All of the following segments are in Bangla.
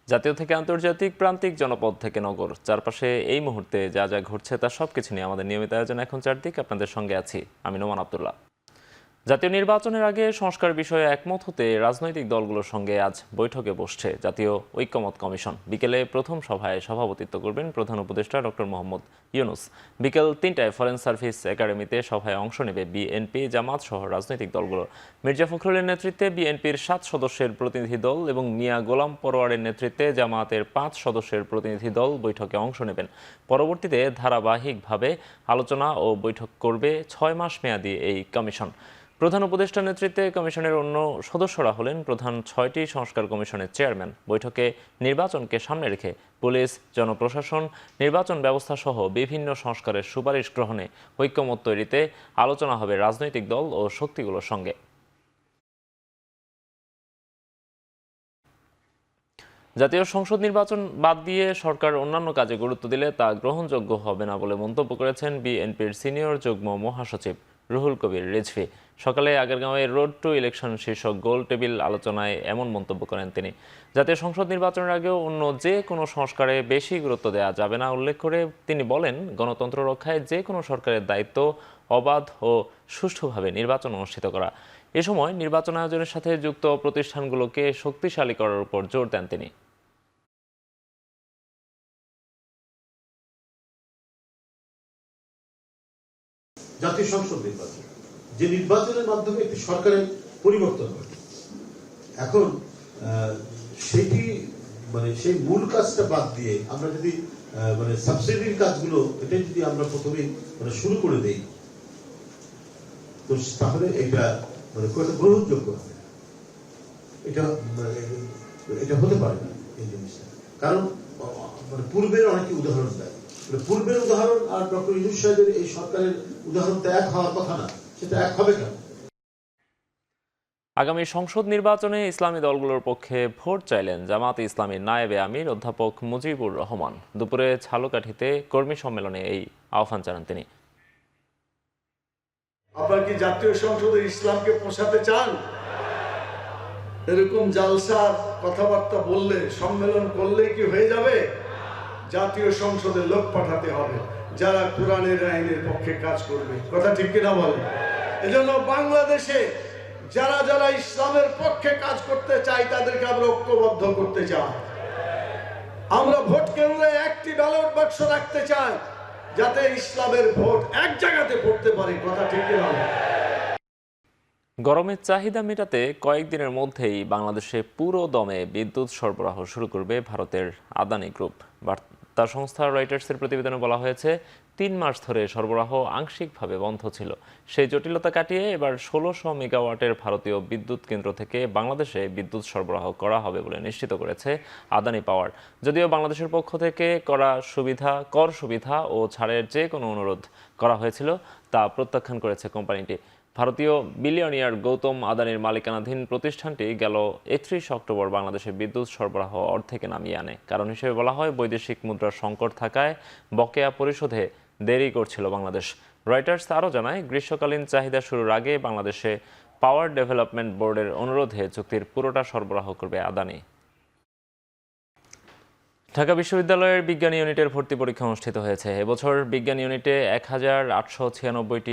জাতীয় থেকে আন্তর্জাতিক, প্রান্তিক, জনপদ থেকে নগর, চারপাশে এই মুহূর্তে যা যা ঘটছে তার সবকিছু নিয়ে আমাদের নিয়মিত আয়োজন এখন চারদিক। আপনাদের সঙ্গে আছি আমি নোমান আব্দুল্লাহ। জাতীয় নির্বাচনের আগে সংস্কার বিষয়ে একমত হতে রাজনৈতিক দলগুলোর সঙ্গে আজ বৈঠকে বসছে জাতীয় ঐক্যমত কমিশন। বিকেলে প্রথম সভায় সভাপতিত্ব করবেন প্রধান উপদেষ্টা ডক্টর মোহাম্মদ ইউনূস। বিকেল ৩টায় ফরেন সার্ভিস একাডেমিতে সভায় অংশ নেবে বিএনপি, জামাত সহ রাজনৈতিক দলগুলো। মির্জা ফখরুলের নেতৃত্বে বিএনপির ৭ সদস্যের প্রতিনিধি দল এবং মিয়া গোলাম পরোয়ারের নেতৃত্বে জামায়াতের ৫ সদস্যের প্রতিনিধি দল বৈঠকে অংশ নেবেন। পরবর্তীতে ধারাবাহিকভাবে আলোচনা ও বৈঠক করবে ৬ মাস মেয়াদী এই কমিশন। প্রধান উপদেষ্টার নেতৃত্বে কমিশনের অন্য সদস্যরা হলেন প্রধান ৬টি সংস্কার কমিশনের চেয়ারম্যান। বৈঠকে নির্বাচনকে সামনে রেখে পুলিশ, জনপ্রশাসন, নির্বাচন ব্যবস্থা সহ বিভিন্ন সংস্কারের সুপারিশ গ্রহণে ঐক্যমত তৈরিতে আলোচনা হবে রাজনৈতিক দল ও শক্তিগুলোর সঙ্গে। জাতীয় সংসদ নির্বাচন বাদ দিয়ে সরকার অন্যান্য কাজে গুরুত্ব দিলে তা গ্রহণযোগ্য হবে না বলে মন্তব্য করেছেন বিএনপির সিনিয়র যুগ্ম মহাসচিব রুহুল কবির রিজভী। সকালে আগারগাঁওয়ে রোড টু ইলেকশন শীর্ষক গোল টেবিল আলোচনায় এমন মন্তব্য করেন তিনি। জাতীয় সংসদ নির্বাচনের আগেও অন্য যে কোনো সংস্কারে বেশি গুরুত্ব দেওয়া যাবে না উল্লেখ করে তিনি বলেন, গণতন্ত্র রক্ষায় যে কোনো সরকারের দায়িত্ব অবাধ ও সুষ্ঠুভাবে নির্বাচন অনুষ্ঠিত করা। এ সময় নির্বাচন আয়োজনের সাথে যুক্ত প্রতিষ্ঠানগুলোকে শক্তিশালী করার উপর জোর দেন তিনি। জাতীয় সংসদ নির্বাচন, যে নির্বাচনের মাধ্যমে একটি সরকারের পরিবর্তন হয়, এখন সেটি সেই মূল কাজটা বাদ দিয়ে আমরা যদি সাবসিডির কাজগুলো এটাই যদি আমরা প্রথমেই শুরু করে দেই, তো তাহলে এটা খুব একটা গ্রহণযোগ্য হবে। এটা হতে পারে না এই জিনিসটা, কারণ পূর্বের অনেকে উদাহরণ দেয়। পূর্বের উদাহরণ আর ডক্টর ইউনূস সাহেবের এই সরকারের উদাহরণ তো এক হওয়ার কথা না, সেটা এক হবে কেন? আগামী সংসদ নির্বাচনে ইসলামী দলগুলোর পক্ষে ভোট চাইলেন জামায়াতে ইসলামীর নায়েবে আমির অধ্যাপক মুজিবুর রহমান। দুপুরে ঝালকাঠিতে কর্মী সম্মেলনে এই আহ্বান জানান তিনি। আপনারা কি জাতীয় সংসদে ইসলামকে পোষাতে চান? এরকম জালসার কথাবার্তা বললে, সম্মেলন করলে কি হয়ে যাবে? জাতীয় সংসদে লোক পাঠাতে হবে যারা কোরআনের আইনের পক্ষে কাজ করবে। কথা ঠিক কিনা বলে? এজন্য বাংলাদেশে যারা যারা ইসলামের পক্ষে কাজ করতে চায় তাদেরকে আমরা ঐক্যবদ্ধ করতে চাই। আমরা ভোট কেন্দ্রে একটি ব্যালট বাক্স রাখতে চাই যাতে ইসলামের ভোট এক জায়গাতে পড়তে পারে। কথা ঠিক কিনা? গরমের চাহিদা মেটাতে কয়েকদিনের মধ্যেই বাংলাদেশে পুরো দমে বিদ্যুৎ সরবরাহ শুরু করবে ভারতের আদানি গ্রুপ। বার্তা সংস্থা রয়টার্সের প্রতিবেদনে বলা হয়েছে, ৩ মাস ধরে সরবরাহ আংশিকভাবে বন্ধ ছিল। সেই জটিলতা কাটিয়ে এবার ১৬০০ মেগাওয়াটের ভারতীয় বিদ্যুৎ কেন্দ্র থেকে বাংলাদেশে বিদ্যুৎ সরবরাহ করা হবে বলে নিশ্চিত করেছে আদানি পাওয়ার। যদিও বাংলাদেশের পক্ষ থেকে কর সুবিধা ও ছাড়ের যে কোনো অনুরোধ করা হয়েছিল তা প্রত্যাখ্যান করেছে কোম্পানিটি। ভারতীয় বিলিয়নিয়ার গৌতম আদানির মালিকানাধীন প্রতিষ্ঠানটি গেল ৩১ অক্টোবর বাংলাদেশে বিদ্যুৎ সরবরাহ অর্ধেকে নামিয়ে আনে। কারণ হিসেবে বলা হয়, বৈদেশিক মুদ্রার সংকট থাকায় বকেয়া পরিশোধে দেরি করছিল বাংলাদেশ। রয়টার্স আরও জানায়, গ্রীষ্মকালীন চাহিদা শুরুর আগে বাংলাদেশে পাওয়ার ডেভেলপমেন্ট বোর্ডের অনুরোধে চুক্তির পুরোটা সরবরাহ করবে আদানি। ঢাকা বিশ্ববিদ্যালয়ের বিজ্ঞান ইউনিটের ভর্তি পরীক্ষা অনুষ্ঠিত হয়েছে। এবছর বিজ্ঞান ইউনিটে ১,৮৯৬টি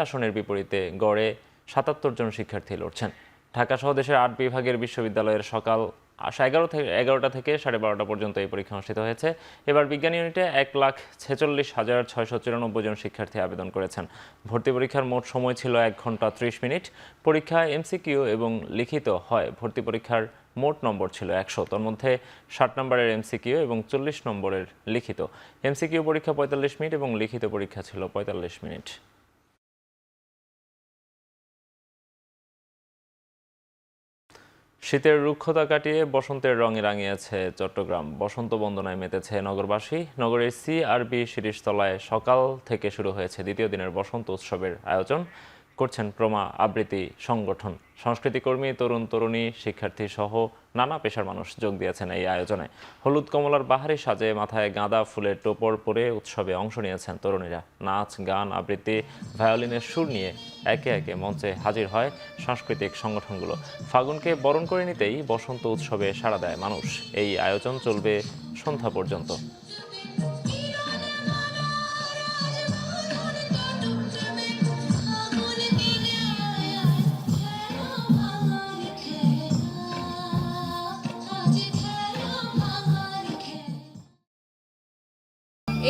আসনের বিপরীতে গড়ে ৭৭ জন শিক্ষার্থী লড়ছেন। ঢাকা সহ দেশের ৮ বিভাগের বিশ্ববিদ্যালয়ের সকাল ১১টা থেকে ১২:৩০ পর্যন্ত এই পরীক্ষা অনুষ্ঠিত হয়েছে। এবার বিজ্ঞান ইউনিটে ১,৪৬,৬৯৪ জন শিক্ষার্থী আবেদন করেছেন। ভর্তি পরীক্ষার মোট সময় ছিল ১ ঘন্টা ৩০ মিনিট। পরীক্ষা এমসিকিউ এবং লিখিত হয়। ভর্তি পরীক্ষার মোট নম্বর ছিল ১০০, তার মধ্যে ৬০ নম্বরের এমসিকিউ এবং ৪০ নম্বরের লিখিত। এমসিকিউ পরীক্ষা ৪৫ মিনিট এবং লিখিত পরীক্ষা ছিল ৪৫ মিনিট। শীতের রুক্ষতা কাটিয়ে বসন্তের রঙে রাঙিয়েছে চট্টগ্রাম। বসন্ত বন্দনায় মেতেছে নগরবাসী। নগরের সিআরবি শিরিষতলায় সকাল থেকে শুরু হয়েছে দ্বিতীয় দিনের বসন্ত উৎসবের আয়োজন। করছেন প্রমা আবৃত্তি সংগঠন। সংস্কৃতিকর্মী, তরুণ তরুণী, শিক্ষার্থী সহ নানা পেশার মানুষ যোগ দিয়েছেন এই আয়োজনে। হলুদ কমলার বাহারি সাজে মাথায় গাঁদা ফুলের টোপর পরে উৎসবে অংশ নিয়েছেন তরুণীরা। নাচ, গান, আবৃত্তি, ভায়োলিনের সুর নিয়ে একে একে মঞ্চে হাজির হয় সাংস্কৃতিক সংগঠনগুলো। ফাগুনকে বরণ করে নিতেই বসন্ত উৎসবে সাড়া দেয় মানুষ। এই আয়োজন চলবে সন্ধ্যা পর্যন্ত।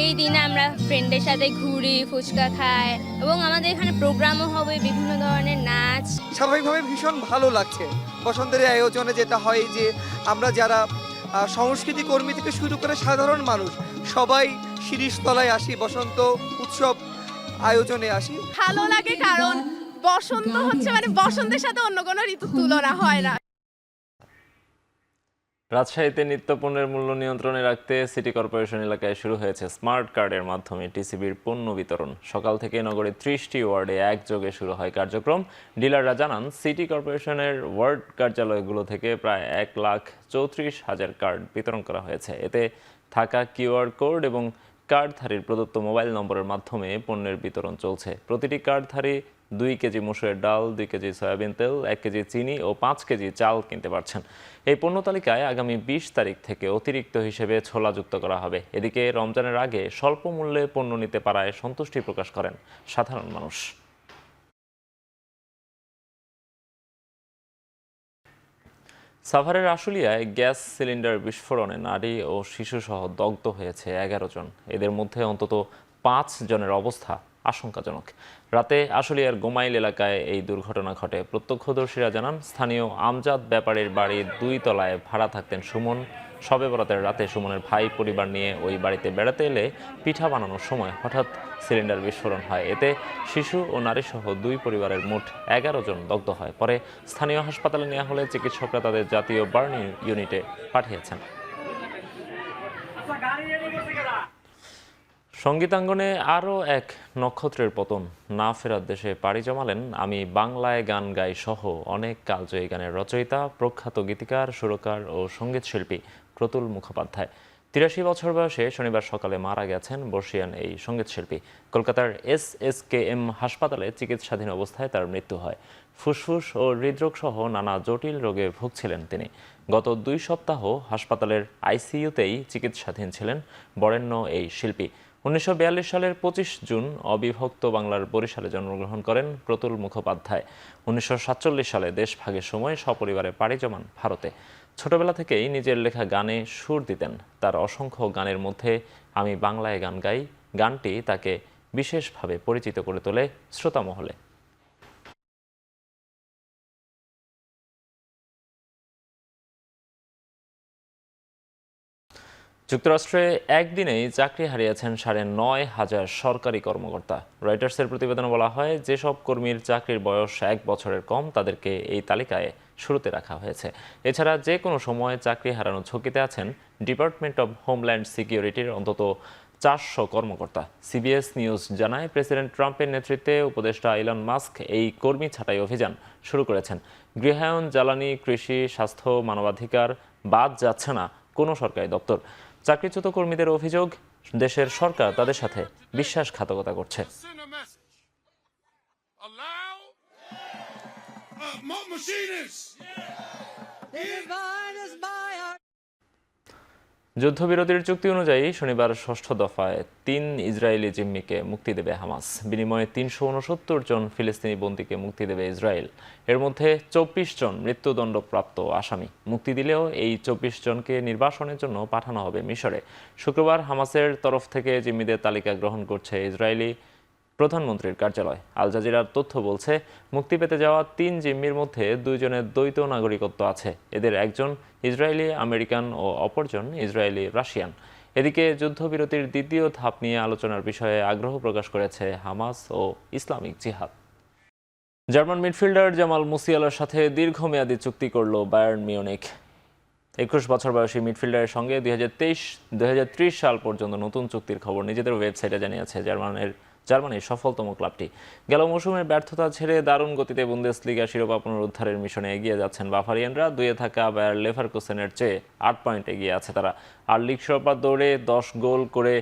এই দিনে আমরা ফ্রেন্ডের সাথে ঘুরি, ফুচকা খাই এবং আমাদের এখানে প্রোগ্রামও হবে, বিভিন্ন ধরনের নাচ। স্বাভাবিকভাবে ভীষণ ভালো লাগছে। বসন্তের এই আয়োজনে যেটা হয় যে আমরা যারা সংস্কৃতি কর্মী থেকে শুরু করে সাধারণ মানুষ সবাই শিরীষতলায় আসি, বসন্ত উৎসব আয়োজনে আসি। ভালো লাগে কারণ বসন্ত হচ্ছে মানে বসন্তের সাথে অন্য কোনো ঋতুর তুলনা হয় না। রাজশাহীতে নিত্যপণ্যের মূল্য নিয়ন্ত্রণে রাখতে সিটি কর্পোরেশন এলাকায় শুরু হয়েছে স্মার্ট কার্ডের মাধ্যমে টিসিবির পণ্য বিতরণ। সকাল থেকে নগরের 30টি ওয়ার্ডে একযোগে শুরু হয় কার্যক্রম। ডিলাররা জানান, সিটি কর্পোরেশনের ওয়ার্ড কার্যালয়গুলো থেকে প্রায় 1,34,000 কার্ড বিতরণ করা হয়েছে। এতে থাকা কিউআর কোড এবং কার্ডধারীর প্রদত্ত মোবাইল নম্বরের মাধ্যমে পণ্যের বিতরণ চলছে। প্রতিটি কার্ডধারী 2 কেজি মসুরের ডাল, 2 কেজি সয়াবিন তেল, 1 কেজি চিনি ও 5 কেজি চাল কিনতে পারছেন। এই পণ্য তালিকায় আগামী 20 তারিখ থেকে অতিরিক্ত হিসেবে ছোলা যুক্ত করা হবে। এদিকে রমজানের আগে স্বল্প মূল্যে পণ্য নিতে পারায় সন্তুষ্টি প্রকাশ করেন সাধারণ মানুষ। সাভারের আশুলিয়ায় গ্যাস সিলিন্ডার বিস্ফোরণে নারী ও শিশুসহ দগ্ধ হয়েছে 11 জন। এদের মধ্যে অন্তত 5 জনের অবস্থা আশঙ্কাজনক। রাতে আশুলিয়ার গোমাইল এলাকায় এই দুর্ঘটনা ঘটে। প্রত্যক্ষদর্শীরা জানান, স্থানীয় আমজাদ ব্যাপারীর বাড়ির 2 তলায় ভাড়া থাকতেন সুমন। শবে বরাতের রাতে সুমনের ভাই পরিবার নিয়ে ওই বাড়িতে বেড়াতে এলে পিঠা বানানোর সময় হঠাৎ সিলিন্ডার বিস্ফোরণ হয়। এতে শিশু ও নারীসহ 2 পরিবারের মোট 11 জন দগ্ধ হয়। পরে স্থানীয় হাসপাতালে নেওয়া হলে চিকিৎসকরা তাদের জাতীয় বার্ন ইউনিটে পাঠিয়েছেন। সঙ্গীতাঙ্গনে আরও এক নক্ষত্রের পতন। না ফেরার দেশে পাড়ি জমালেন আমি বাংলায় গান গাই সহ অনেক কালজয়ী গানের রচয়িতা, প্রখ্যাত গীতিকার, সুরকার ও সঙ্গীত শিল্পী প্রতুল মুখোপাধ্যায়। 83 বছর বয়সে শনিবার সকালে মারা গেছেন বর্ষিয়ান এই সঙ্গীত শিল্পী। কলকাতার SSKM হাসপাতালে চিকিৎসাধীন অবস্থায় তার মৃত্যু হয়। ফুসফুস ও হৃদরোগ সহ নানা জটিল রোগে ভুগছিলেন তিনি। গত 2 সপ্তাহ হাসপাতালের ICUতেই চিকিৎসাধীন ছিলেন বরেণ্য এই শিল্পী। 1942 সালের 25 জুন অবিভক্ত বাংলার বরিশালে জন্মগ্রহণ করেন প্রতুল মুখোপাধ্যায়। 1947 সালে দেশভাগের সময় সপরিবারে পাড়ি জমান ভারতে। ছোটবেলা থেকেই নিজের লেখা গানে সুর দিতেন। তার অসংখ্য গানের মধ্যে আমি বাংলায় গান গাই গানটি তাকে বিশেষভাবে পরিচিত করে তোলে শ্রোতা মহলে। যুক্তরাষ্ট্রে একদিনেই চাকরি হারিয়েছেন 9,500 সরকারি কর্মকর্তা। রয়টার্সের প্রতিবেদনে বলা হয়, যেসব কর্মীর চাকরির বয়স 1 বছরের কম তাদেরকে এই তালিকায় শুরুতে রাখা হয়েছে। এছাড়া যে কোনো সময় চাকরি হারানোর ঝুঁকিতে আছেন ডিপার্টমেন্ট অব হোমল্যান্ড সিকিউরিটির অন্তত 400 কর্মকর্তা। CBS নিউজ জানায়, প্রেসিডেন্ট ট্রাম্পের নেতৃত্বে উপদেষ্টা ইলন মাস্ক এই কর্মী ছাঁটাই অভিযান শুরু করেছেন। গৃহায়ন, জ্বালানি, কৃষি, স্বাস্থ্য, মানবাধিকার বাদ যাচ্ছে না কোনো সরকারি দপ্তর। চাকরিচ্যুত কর্মীদের অভিযোগ, দেশের সরকার তাদের সাথে বিশ্বাসঘাতকতা করছে। যুদ্ধবিরতির চুক্তি অনুযায়ী শনিবার 6ষ্ঠ দফায় 3 ইসরায়েলি জিম্মিকে মুক্তি দেবে হামাস। বিনিময়ে 369 জন ফিলিস্তিনি বন্দীকে মুক্তি দেবে ইসরায়েল। এর মধ্যে 24 জন মৃত্যুদণ্ডপ্রাপ্ত আসামি। মুক্তি দিলেও এই 24 জনকে নির্বাসনের জন্য পাঠানো হবে মিশরে। শুক্রবার হামাসের তরফ থেকে জিম্মিদের তালিকা গ্রহণ করছে ইসরায়েলি প্রধানমন্ত্রীর কার্যালয়। আল জাজিরার তথ্য বলছে, মুক্তি পেতে যাওয়া 3 জিম্মির মধ্যে 2 জনের দ্বৈত নাগরিকত্ব আছে। এদের একজন ইসরায়েলি আমেরিকান ও অপরজন ইসরায়েলি রাশিয়ান। এদিকে যুদ্ধবিরতির দ্বিতীয় ধাপ নিয়ে আলোচনার বিষয়ে আগ্রহ প্রকাশ করেছে হামাস ও Islamic Jihad. German midfielder Jamal মুসিয়ালার সাথে দীর্ঘমেয়াদী চুক্তি করল বায়ার্ন মিউনিখ। 21 বছর বয়সী মিডফিল্ডারের সঙ্গে 2023-2030 সাল পর্যন্ত নতুন চুক্তির খবর নিজেদের ওয়েবসাইটে জানিয়েছে জার্মানের জার্মানির সফলতম ক্লাবটি। গেল মৌসুমের ব্যর্থতা ছেড়ে দারুণ গতিতে বুন্দেসলিগা শিরোপা পুনরুদ্ধারের মিশনে এগিয়ে যাচ্ছেন বাভারিয়ানরা। 2-এ থাকা বায়ার লেভারকুসেনের চেয়ে 8 পয়েন্ট এগিয়ে আছে তারা। আর লিগ শিরোপার দৌড়ে 10 গোল করে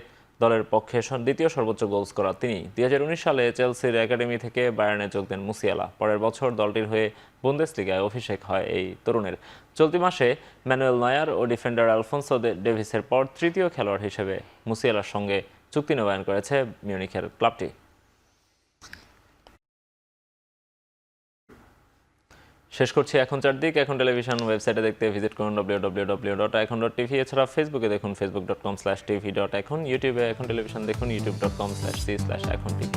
দলের পক্ষে দ্বিতীয় সর্বোচ্চ গোল স্কোরার তিনি। 2019 সালে চেলসির একাডেমি থেকে বায়ার্নে যোগ দেন মুসিয়ালা। পরের বছর দলটির হয়ে বুন্দেসলিগায় অভিষেক হয় এই তরুণের। চলতি মাসে ম্যানুয়েল নয়ার ও ডিফেন্ডার আলফোন্সো ডেভিসের পর তৃতীয় খেলোয়াড় হিসেবে মুসিয়ালার সঙ্গে চুক্তি নবায়ন করেছে মিউনিখের ক্লাবটি। শেষ করছি এখন চারদিক। এখন টেলিভিশন ওয়েবসাইটে দেখতে ভিজিট করুন www.ekhon.tv। এছাড়া ফেসবুকে দেখুন facebook.com/tv.ekhon। ইউটিউবে এখন টেলিভিশন দেখুন youtube.com/c/ekhon tv।